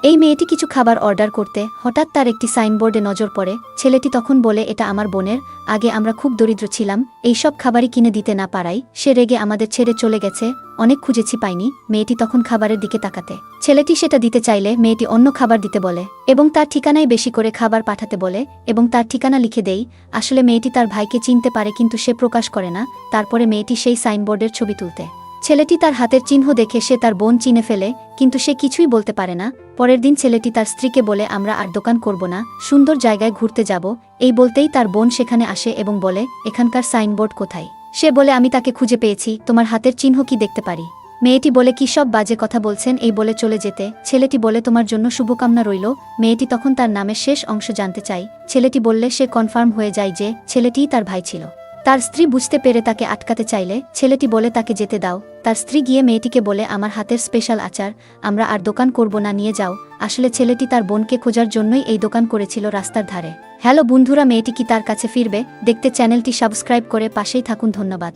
এই মেয়েটি কিছু খাবার অর্ডার করতে হঠাৎ তার একটি সাইনবোর্ডে নজর পড়ে। ছেলেটি তখন বলে, এটা আমার বোনের, আগে আমরা খুব দরিদ্র ছিলাম, এই সব খাবারই কিনে দিতে না পারাই সে রেগে আমাদের ছেড়ে চলে গেছে, অনেক খুঁজেছি পাইনি। মেয়েটি তখন খাবারের দিকে তাকাতে ছেলেটি সেটা দিতে চাইলে মেয়েটি অন্য খাবার দিতে বলে এবং তার ঠিকানায় বেশি করে খাবার পাঠাতে বলে এবং তার ঠিকানা লিখে দেই। আসলে মেয়েটি তার ভাইকে চিনতে পারে কিন্তু সে প্রকাশ করে না। তারপরে মেয়েটি সেই সাইনবোর্ডের ছবি তুলতে ছেলেটি তার হাতের চিহ্ন দেখে সে তার বোন চিনে ফেলে, কিন্তু সে কিছুই বলতে পারে না। পরের দিন ছেলেটি তার স্ত্রীকে বলে, আমরা আর দোকান করব না, সুন্দর জায়গায় ঘুরতে যাব। এই বলতেই তার বোন সেখানে আসে এবং বলে, এখানকার সাইনবোর্ড কোথায়? সে বলে, আমি তাকে খুঁজে পেয়েছি, তোমার হাতের চিহ্ন কি দেখতে পারি? মেয়েটি বলে, কি সব বাজে কথা বলছেন? এই বলে চলে যেতে ছেলেটি বলে, তোমার জন্য শুভকামনা রইল। মেয়েটি তখন তার নামের শেষ অংশ জানতে চায়। ছেলেটি বললে সে কনফার্ম হয়ে যায় যে ছেলেটিই তার ভাই ছিল। তার স্ত্রী বুঝতে পেরে তাকে আটকাতে চাইলে ছেলেটি বলে, তাকে যেতে দাও। তার স্ত্রী গিয়ে মেয়েটিকে বলে, আমার হাতের স্পেশাল আচার, আমরা আর দোকান করব না, নিয়ে যাও। আসলে ছেলেটি তার বোনকে খোঁজার জন্যই এই দোকান করেছিল রাস্তার ধারে। হ্যালো বন্ধুরা, মেয়েটি কি তার কাছে ফিরবে? দেখতে চ্যানেলটি সাবস্ক্রাইব করে পাশেই থাকুন। ধন্যবাদ।